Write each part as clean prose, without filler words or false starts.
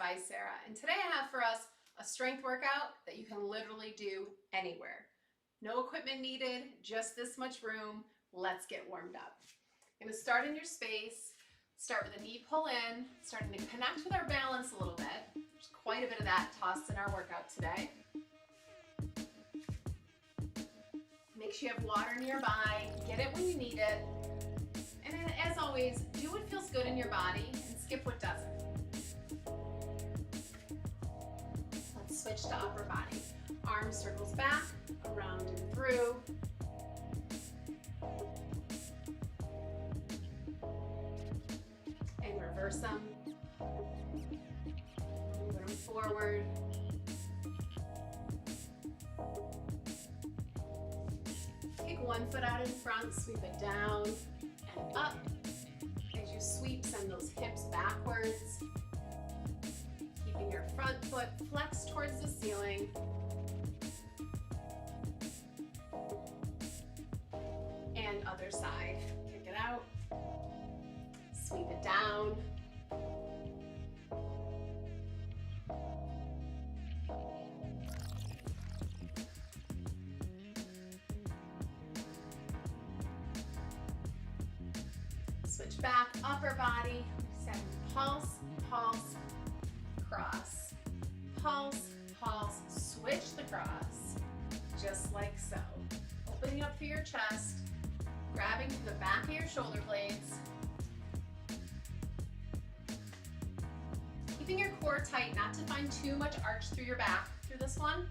by Sarah, and today I have for us a strength workout that you can literally do anywhere. No equipment needed, just this much room. Let's get warmed up. I'm gonna start in your space, start with a knee pull in, starting to connect with our balance a little bit. There's quite a bit of that tossed in our workout today. Make sure you have water nearby, get it when you need it. And then, as always, do what feels good in your body and skip what doesn't. Let's switch to upper body. Arm circles back, around and through. And reverse them. Move them forward. Kick one foot out in front, sweep it down and up. As you sweep, send those hips backwards. Keeping your front foot flexed towards the ceiling. And other side. Kick it out. Sweep it down. Switch back, upper body, send pulse, pulse, cross. Pulse, pulse, switch the cross, just like so. Opening up through your chest, grabbing to the back of your shoulder blades. Keeping your core tight, not to find too much arch through your back through this one.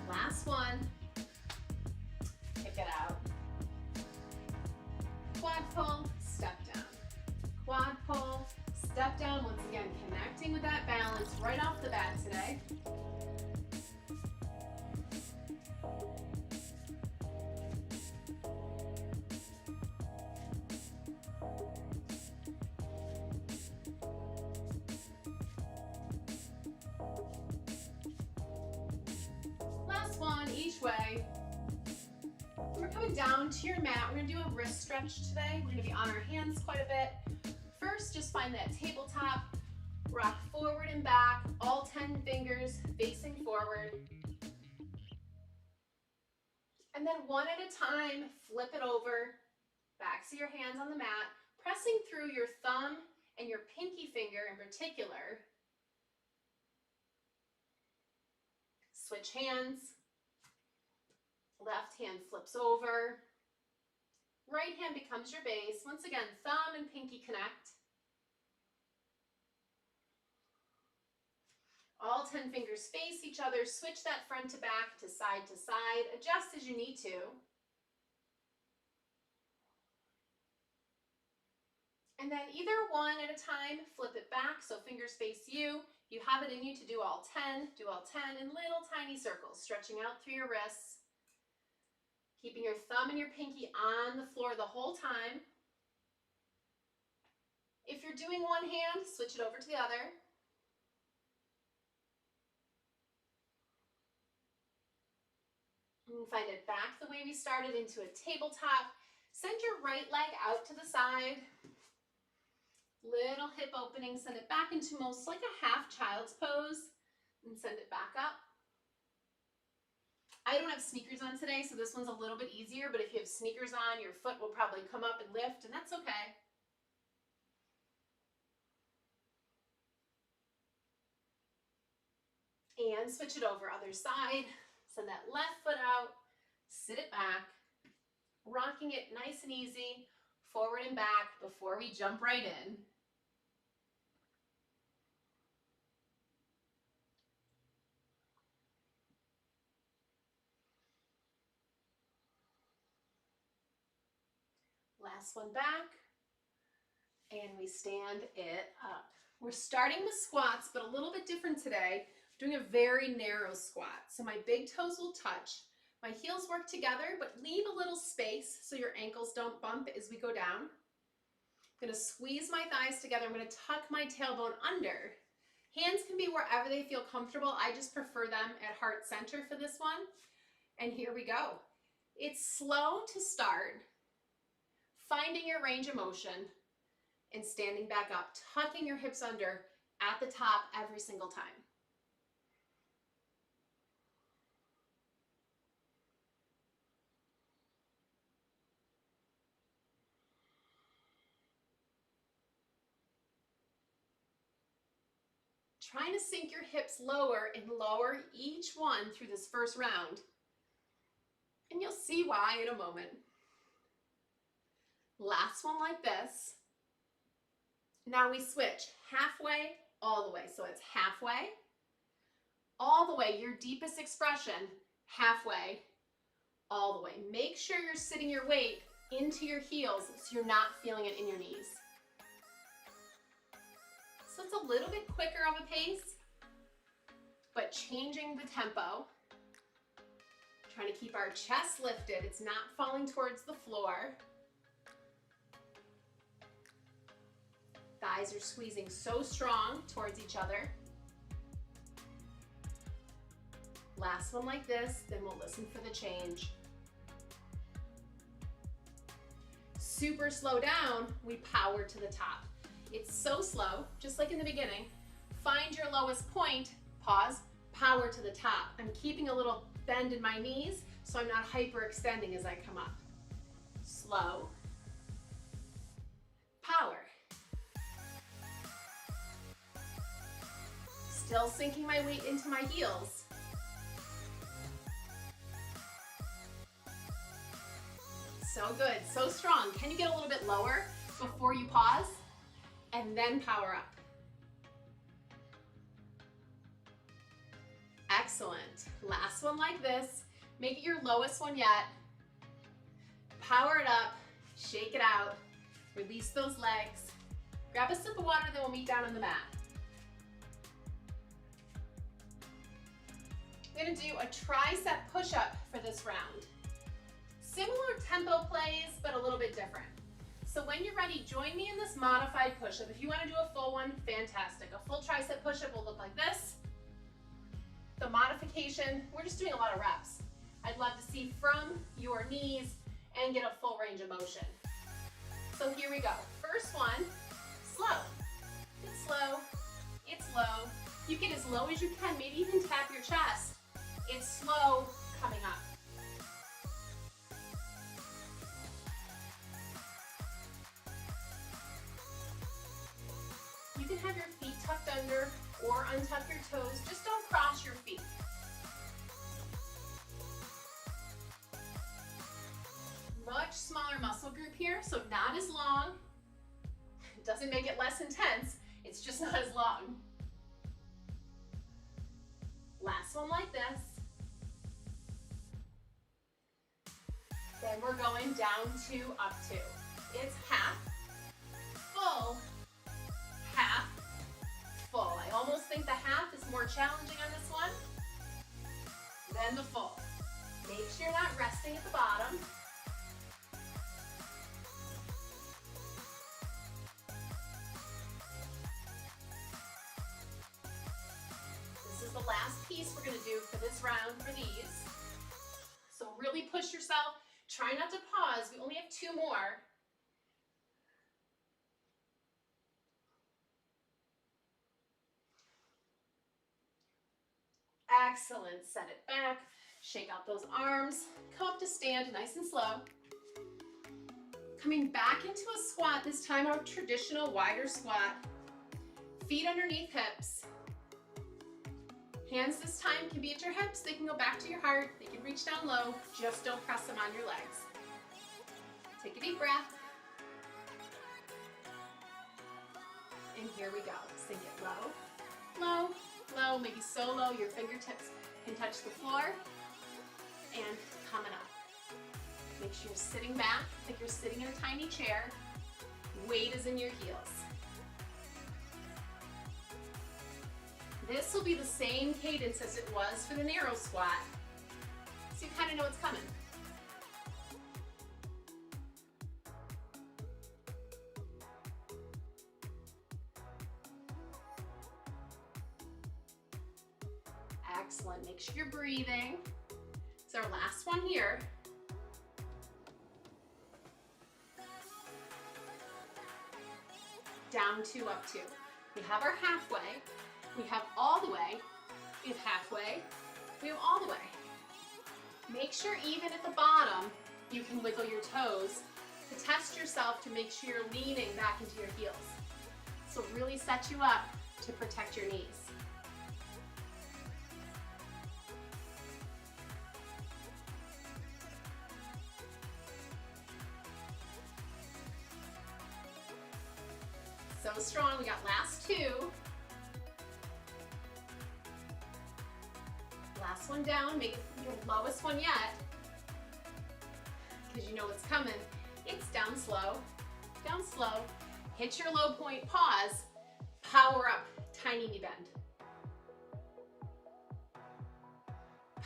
Last one. Kick it out. Quad pull, step down. Quad pull, step down. Once again, connecting with that balance right off the bat today. Last one, each way. We're coming down to your mat. We're gonna do a wrist stretch today. We're gonna be on our hands quite a bit. First, just find that tabletop, rock forward and back, all 10 fingers facing forward. And then one at a time, flip it over, backs of your hands on the mat, pressing through your thumb and your pinky finger in particular. Switch hands. Left hand flips over. Right hand becomes your base. Once again, thumb and pinky connect. All 10 fingers face each other. Switch that front to back to side. Adjust as you need to. And then either one at a time, flip it back so fingers face you. You have it in you to do all 10. Do all 10 in little tiny circles, stretching out through your wrists. Keeping your thumb and your pinky on the floor the whole time. If you're doing one hand, switch it over to the other. And find it back the way we started into a tabletop. Send your right leg out to the side. Little hip opening, send it back into most like a half child's pose and send it back up. I don't have sneakers on today, so this one's a little bit easier, but if you have sneakers on, your foot will probably come up and lift, and that's okay. And switch it over, other side. Send that left foot out, sit it back, rocking it nice and easy, forward and back before we jump right in. Last one back, and we stand it up. We're starting with squats, but a little bit different today. We're doing a very narrow squat. So my big toes will touch. My heels work together, but leave a little space so your ankles don't bump as we go down. I'm gonna squeeze my thighs together. I'm gonna tuck my tailbone under. Hands can be wherever they feel comfortable. I just prefer them at heart center for this one. And here we go. It's slow to start, finding your range of motion, and standing back up, tucking your hips under at the top every single time. Trying to sink your hips lower and lower each one through this first round. And you'll see why in a moment. Last one like this. Now we switch halfway, all the way. So it's halfway, all the way, your deepest expression, halfway, all the way. Make sure you're sitting your weight into your heels so you're not feeling it in your knees. So it's a little bit quicker of a pace, but changing the tempo. Trying to keep our chest lifted. It's not falling towards the floor. Thighs are squeezing so strong towards each other. Last one like this, then we'll listen for the change. Super slow down, we power to the top. It's so slow, just like in the beginning. Find your lowest point, pause, power to the top. I'm keeping a little bend in my knees so I'm not hyperextending as I come up. Slow, power. Still sinking my weight into my heels. So good, so strong. Can you get a little bit lower before you pause? And then power up. Excellent. Last one like this. Make it your lowest one yet. Power it up, shake it out, release those legs. Grab a sip of water, then we'll meet down on the mat. I'm gonna do a tricep push-up for this round. Similar tempo plays, but a little bit different. So when you're ready, join me in this modified push-up. If you want to do a full one, fantastic. A full tricep push-up will look like this. The modification, we're just doing a lot of reps. I'd love to see from your knees and get a full range of motion. So here we go. First one, slow. It's slow, it's low. You get as low as you can, maybe even tap your chest. It's slow, coming up. You can have your feet tucked under or untuck your toes. Just don't cross your feet. Much smaller muscle group here, so not as long. It doesn't make it less intense, it's just not as long. Last one like this. Then we're going down to up to. It's half, full, half, full. I almost think the half is more challenging on this one than the full. Make sure you're not resting at the bottom. This is the last piece we're going to do for this round for these. So really push yourself. Try not to pause. We only have 2 more. Excellent. Set it back. Shake out those arms. Come up to stand nice and slow. Coming back into a squat, this time our traditional wider squat. Feet underneath hips. Hands this time can be at your hips. They can go back to your heart. They can reach down low. Just don't press them on your legs. Take a deep breath. And here we go. Sink it low, low, low, maybe so low your fingertips can touch the floor. And coming up. Make sure you're sitting back like you're sitting in a tiny chair. Weight is in your heels. This will be the same cadence as it was for the narrow squat, so you kind of know what's coming. Excellent. Make sure you're breathing. It's our last one here. down 2, up 2. We have our halfway, we have all the way, we have halfway, we have all the way. Make sure even at the bottom, you can wiggle your toes to test yourself to make sure you're leaning back into your heels. So really set you up to protect your knees. So strong, we got last 2. Last one down, make it your lowest one yet, because you know what's coming. It's down slow, hit your low point, pause, power up, tiny knee bend.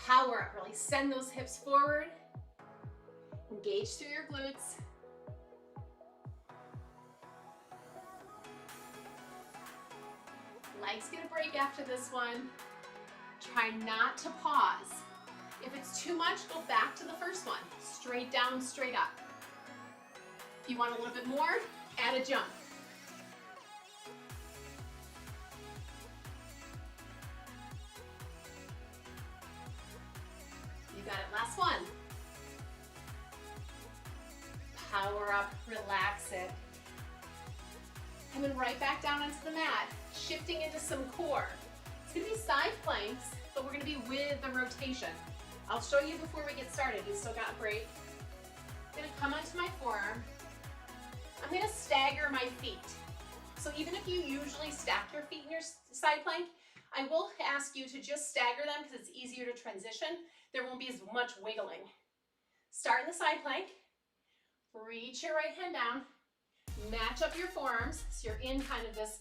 Power up, really send those hips forward, engage through your glutes. Legs get a break after this one. Try not to pause. If it's too much, go back to the first one. Straight down, straight up. If you want a little bit more, add a jump. You got it, last one. Power up, relax it. Coming right back down onto the mat, shifting into some core. It's gonna be side planks, but we're gonna be with the rotation. I'll show you before we get started. You still got a break. I'm gonna come onto my forearm. I'm gonna stagger my feet. So even if you usually stack your feet in your side plank, I will ask you to just stagger them because it's easier to transition. There won't be as much wiggling. Start in the side plank. Reach your right hand down. Match up your forearms so you're in kind of this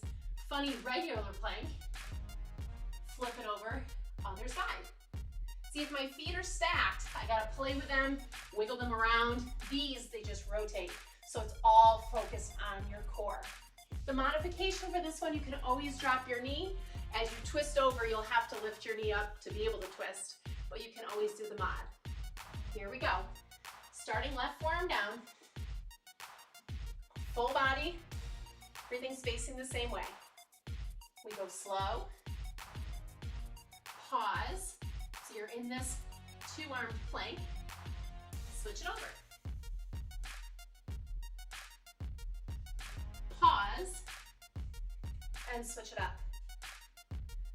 funny regular plank. Flip it over, other side. See, if my feet are stacked, I gotta play with them, wiggle them around. These, they just rotate. So it's all focused on your core. The modification for this one, you can always drop your knee. As you twist over, you'll have to lift your knee up to be able to twist, but you can always do the mod. Here we go. Starting left forearm down. Full body, everything's facing the same way. We go slow, pause, so you're in this 2-armed plank, switch it over. Pause, and switch it up.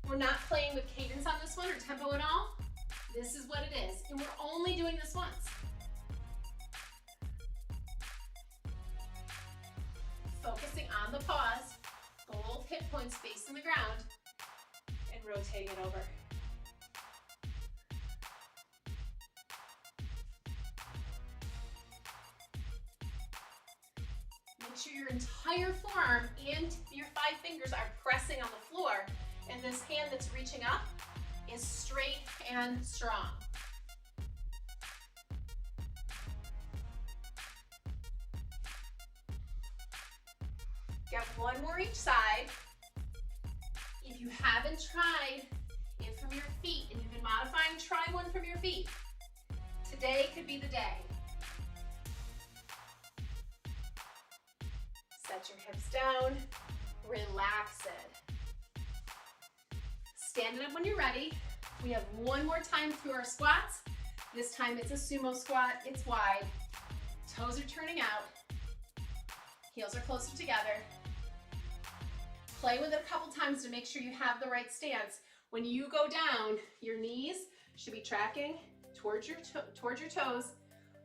We're not playing with cadence on this one or tempo at all. This is what it is, and we're only doing this once. Focusing on the pause, both hip points facing the ground, and rotating it over. Make sure your entire forearm and your 5 fingers are pressing on the floor, and this hand that's reaching up is straight and strong. Get one more each side. If you haven't tried in from your feet and you've been modifying, try one from your feet. Today could be the day. Set your hips down, relax it. Stand it up when you're ready. We have one more time through our squats. This time it's a sumo squat, it's wide. Toes are turning out. Heels are closer together. Play with it a couple times to make sure you have the right stance. When you go down, your knees should be tracking towards your toes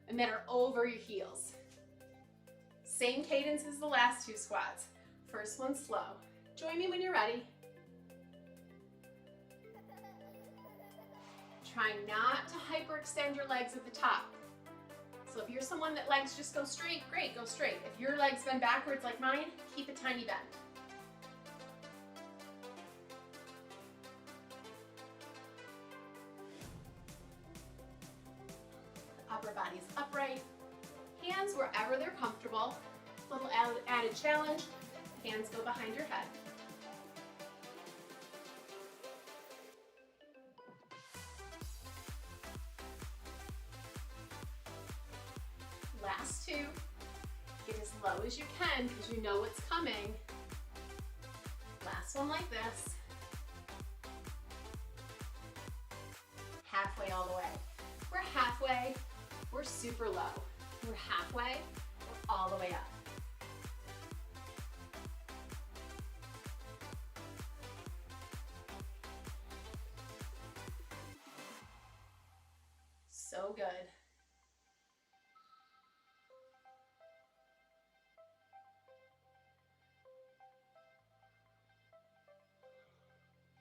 and that are over your heels. Same cadence as the last 2 squats. First one slow. Join me when you're ready. Try not to hyperextend your legs at the top. So if you're someone that legs just go straight, great, go straight. If your legs bend backwards like mine, keep a tiny bend. Upper body's upright. Hands wherever they're comfortable. Little added challenge. Hands go behind your head. Last 2. Get as low as you can because you know what's coming. Last one like this. Halfway all the way. We're halfway, we're super low. We're halfway, we're all the way up. So good.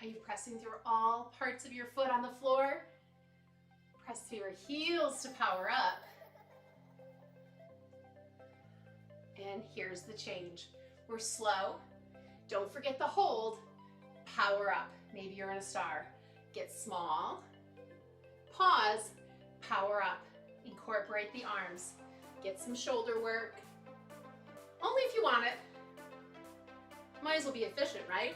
Are you pressing through all parts of your foot on the floor? Press through your heels to power up. And here's the change. We're slow. Don't forget the hold. Power up. Maybe you're in a star. Get small. Pause. Power up. Incorporate the arms. Get some shoulder work. Only if you want it. Might as well be efficient, right?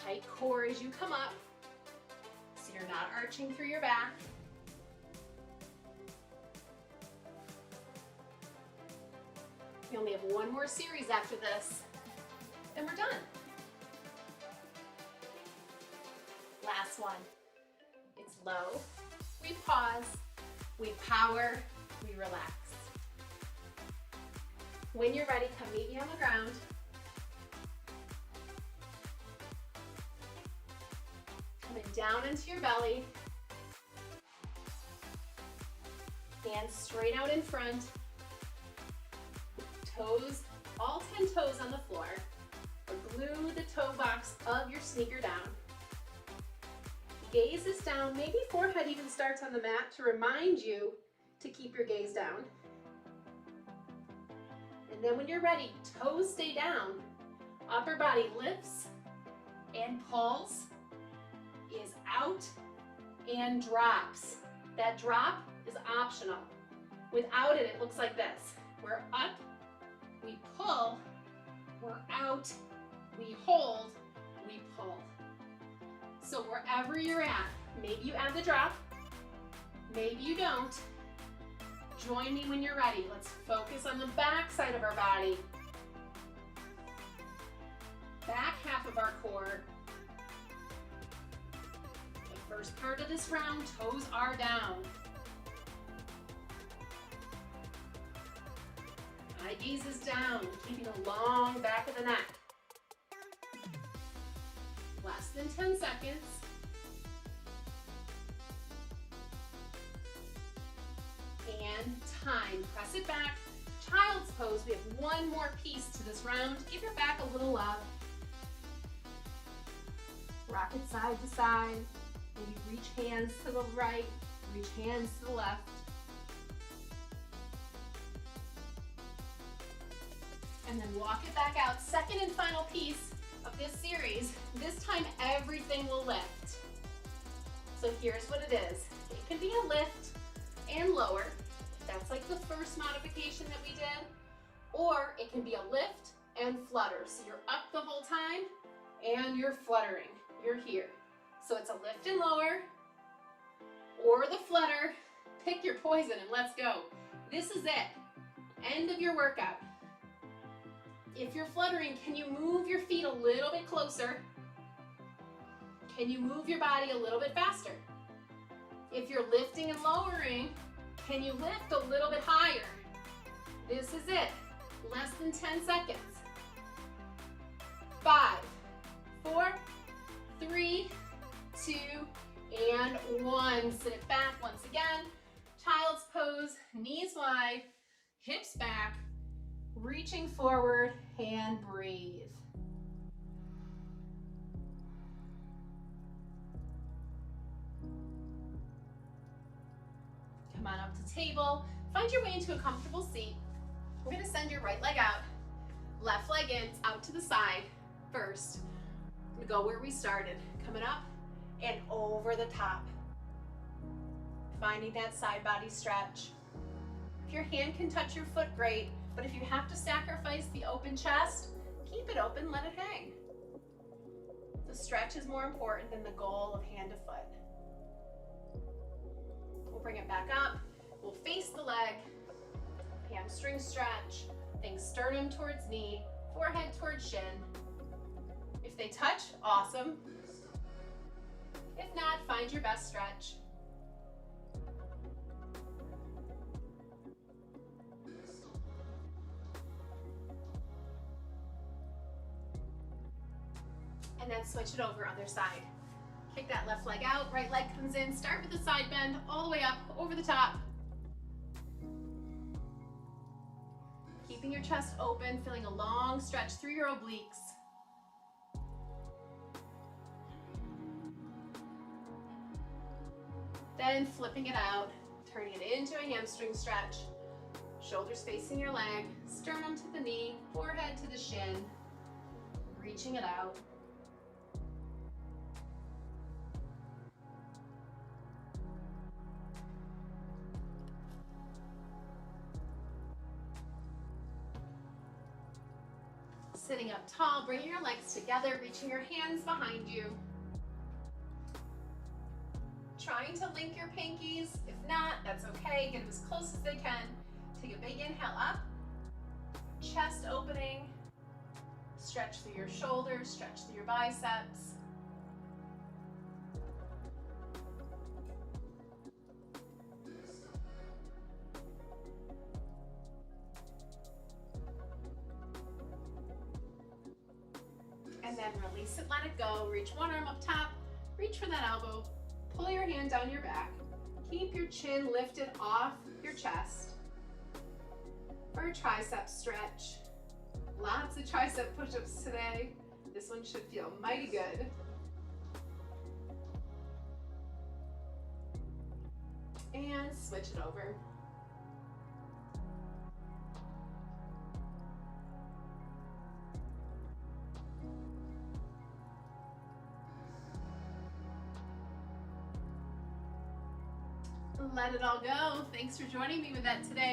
Tight core as you come up, so you're not arching through your back. We only have one more series after this, and we're done. Last one. It's low, we pause, we power, we relax. When you're ready, come meet me on the ground. Coming down into your belly. Hands straight out in front. Toes, all 10 toes on the floor. Or glue the toe box of your sneaker down. Gaze is down, maybe forehead even starts on the mat to remind you to keep your gaze down. And then when you're ready, toes stay down, upper body lifts and pulls, is out and drops. That drop is optional. Without it, it looks like this. We're up, we pull, we're out, we hold, we pull. So wherever you're at, maybe you add the drop, maybe you don't. Join me when you're ready. Let's focus on the back side of our body. Back half of our core. The first part of this round, toes are down. Eye gaze is down, keeping a long back of the neck. Less than 10 seconds. And time. Press it back. Child's pose. We have one more piece to this round. Give your back a little love. Rock it side to side. Maybe reach hands to the right, reach hands to the left. And then walk it back out. Second and final piece of this series. This time everything will lift. So here's what it is. It can be a lift and lower. That's like the first modification that we did. Or it can be a lift and flutter. So you're up the whole time and you're fluttering. You're here. So it's a lift and lower or the flutter. Pick your poison and let's go. This is it. End of your workout. If you're fluttering, can you move your feet a little bit closer? Can you move your body a little bit faster? If you're lifting and lowering, can you lift a little bit higher? This is it. Less than 10 seconds. 5, 4, 3, 2, and 1. Sit it back once again. Child's pose, knees wide, hips back, reaching forward, and breathe. Come on up to table. Find your way into a comfortable seat. We're gonna send your right leg out, left leg in, out to the side first. We're gonna go where we started, coming up and over the top. Finding that side body stretch. If your hand can touch your foot, great. But if you have to sacrifice the open chest, keep it open, let it hang. The stretch is more important than the goal of hand to foot. We'll bring it back up. We'll face the leg, hamstring stretch, Think sternum towards knee, forehead towards shin. If they touch, awesome. If not, find your best stretch. And then switch it over, other side. Kick that left leg out, right leg comes in. Start with the side bend, all the way up, over the top. Keeping your chest open, feeling a long stretch through your obliques. Then flipping it out, turning it into a hamstring stretch. Shoulders facing your leg, sternum to the knee, forehead to the shin. Reaching it out. Sitting up tall, bringing your legs together, reaching your hands behind you. Trying to link your pinkies. If not, that's okay. Get them as close as they can. Take a big inhale up. Chest opening. Stretch through your shoulders, stretch through your biceps. And then release it, let it go. Reach one arm up top, reach for that elbow, pull your hand down your back. Keep your chin lifted off your chest for a tricep stretch. Lots of tricep push-ups today. This one should feel mighty good. And switch it over. Let it all go. Thanks for joining me with that today.